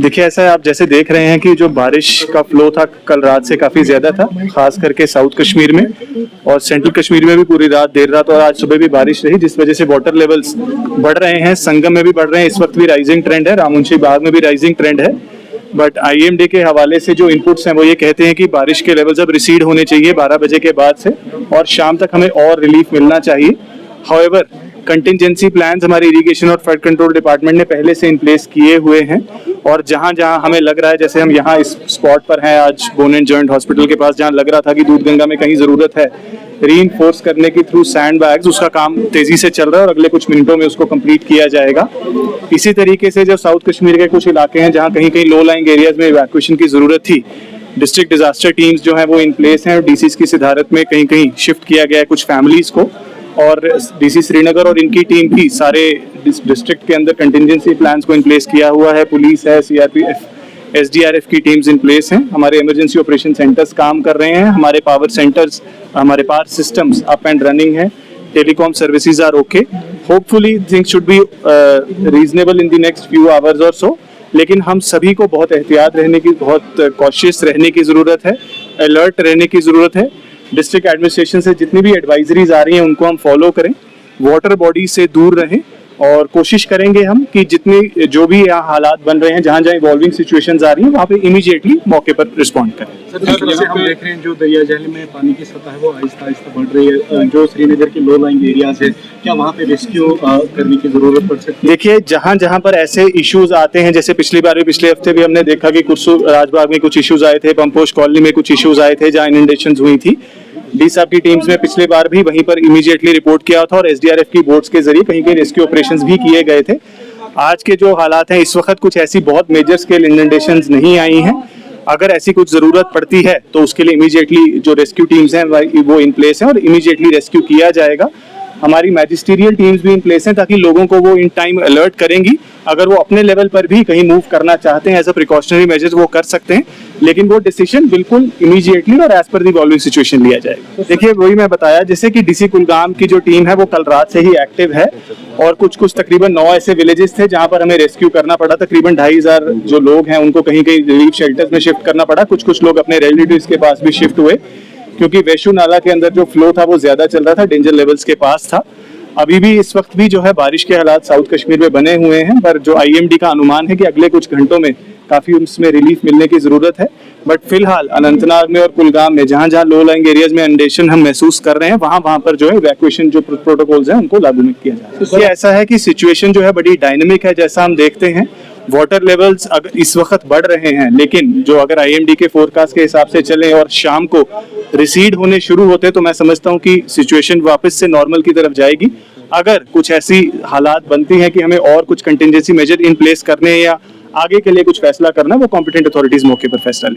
देखिए ऐसा है, आप जैसे देख रहे हैं कि जो बारिश का फ्लो था कल रात से काफी ज्यादा था, खास करके साउथ कश्मीर में और सेंट्रल कश्मीर में भी पूरी रात देर रात और आज सुबह भी बारिश रही, जिस वजह से वाटर लेवल्स बढ़ रहे हैं। संगम में भी बढ़ रहे हैं, इस वक्त भी राइजिंग ट्रेंड है, रामुंशी बाग में भी राइजिंग ट्रेंड है। बट IMD के हवाले से जो इनपुट्स हैं वो ये कहते हैं कि बारिश के लेवल्स अब रिसीड होने चाहिए 12 बजे के बाद से और शाम तक हमें और रिलीफ मिलना चाहिए। हाउएवर कंटिजेंसी प्लान्स हमारे इरिगेशन और फ्लड कंट्रोल डिपार्टमेंट ने पहले से इन प्लेस किए हुए हैं और जहां जहां हमें लग रहा है, जैसे हम यहाँ इस स्पॉट पर हैं आज बोन एंड जॉइंट हॉस्पिटल के पास, जहां लग रहा था कि दूधगंगा में कहीं जरूरत है रीइंफोर्स करने की थ्रू सैंड बैग्स, उसका काम तेजी से चल रहा है और अगले कुछ मिनटों में उसको कंप्लीट किया जाएगा। इसी तरीके से जो साउथ कश्मीर के कुछ इलाके हैं जहाँ कहीं कहीं लो लाइंग एरियाज में इवैक्यूएशन की जरूरत थी, डिस्ट्रिक्ट डिजास्टर टीम्स जो है वो इन प्लेस हैं और DCs की सिधारत में कहीं कहीं शिफ्ट किया गया है कुछ फैमिलीज को और DC श्रीनगर और इनकी टीम भी सारे डिस्ट्रिक्ट के अंदर कंटिजेंसी प्लान्स को इन प्लेस किया हुआ है। पुलिस है, CRPF, SDRF की टीम्स इन प्लेस हैं। हमारे इमरजेंसी ऑपरेशन सेंटर्स काम कर रहे हैं, हमारे पावर सेंटर्स, हमारे power systems up and running है, telecom services are okay. Hopefully things should be reasonable in the next few hours और सो, लेकिन हम सभी को बहुत एहतियात रहने की, बहुत कॉशियस रहने की जरूरत है, अलर्ट रहने की जरूरत है। डिस्ट्रिक्ट एडमिनिस्ट्रेशन से जितनी भी एडवाइजरीज आ रही हैं उनको हम फॉलो करें, वाटर बॉडी से दूर रहें और कोशिश करेंगे हम कि जितनी जो भी यहाँ हालात बन रहे हैं, जहाँ जहाँ इवॉल्विंग सिचुएशंस आ रही हैं वहाँ पे इमीडिएटली मौके पर रिस्पॉन्ड करें। सर, जैसे हम देख रहे हैं जो दरिया झील में पानी की सतह है वो आहिस्ता आहिस्ता बढ़ रही है, जो श्रीनगर के लो लाइंग एरियाज है, क्या वहाँ पे रेस्क्यू करने की जरूरत पड़ सकती है? देखिए जहाँ जहाँ पर ऐसे इश्यूज आते हैं, जैसे पिछली बार भी, पिछले हफ्ते भी हमने देखा कि कुछ राजबाग में कुछ इश्यूज आए थे, पंपोश कॉलोनी में कुछ इश्यूज आए थे जहाँ इनंडेशंस हुई थी। डी साहब की टीम्स में पिछले बार भी वहीं पर इमीडिएटली रिपोर्ट किया था और SDRF की बोट्स के जरिए कहीं कहीं रेस्क्यू ऑपरेशंस भी किए गए थे। आज के जो हालात हैं इस वक्त कुछ ऐसी बहुत मेजर स्केल इनंडेशंस नहीं आई हैं। अगर ऐसी कुछ जरूरत पड़ती है तो उसके लिए इमीडिएटली जो रेस्क्यू टीम्स हैं वो इन प्लेस हैं और इमीडिएटली रेस्क्यू किया जाएगा। हमारी मैजिस्ट्रियल टीम्स भी इन प्लेस हैं ताकि लोगों को वो इन टाइम अलर्ट करेंगी। अगर वो अपने लेवल पर भी कहीं मूव करना चाहते हैं एज अ प्रिकॉशनरी मेजर्स वो कर सकते हैं, लेकिन वो डिसीजन बिल्कुल इमीडिएटली और एज पर दी इवॉल्विंग सिचुएशन लिया जाएगा। देखिए वही मैं बताया, जैसे कि DC कुलगाम की जो टीम है वो कल रात से ही एक्टिव है और कुछ तकरीबन 9 ऐसे विलेजेस थे जहां पर हमें रेस्क्यू करना पड़ा। तकरीबन 2500 जो लोग हैं उनको कहीं कहीं रिलीफ शेल्टर्स में शिफ्ट करना पड़ा, कुछ लोग अपने रिलेटिव्स के पास भी शिफ्ट हुए क्योंकि वैशू नाला के अंदर जो फ्लो था वो ज्यादा चल रहा था, डेंजर लेवल्स के पास था। अभी भी इस वक्त भी जो है बारिश के हालात साउथ कश्मीर में बने हुए हैं, पर जो IMD का अनुमान है कि अगले कुछ घंटों में काफी उसमें रिलीफ मिलने की जरूरत है। बट फिलहाल अनंतनाग में और कुलगाम में जहां जहां लो लाइंग एरियाज में इंडेशन हम महसूस कर रहे हैं वहां पर जो है इवैक्यूएशन जो प्रोटोकॉल्स हैं उनको लागू नहीं किया जा रहा है। ये ऐसा है कि सिचुएशन जो है बड़ी डायनेमिक है, जैसा हम देखते हैं वाटर लेवल्स अगर इस वक्त बढ़ रहे हैं, लेकिन जो अगर IMD के फोरकास्ट के हिसाब से चले और शाम को रिसीड होने शुरू होते तो मैं समझता हूँ कि सिचुएशन वापस से नॉर्मल की तरफ जाएगी। अगर कुछ ऐसी हालात बनती हैं कि हमें और कुछ कंटिजेंसी मेजर इन प्लेस करने या आगे के लिए कुछ फैसला करना, वो कॉम्पिटेंट अथॉरिटीज मौके पर फैसला लें।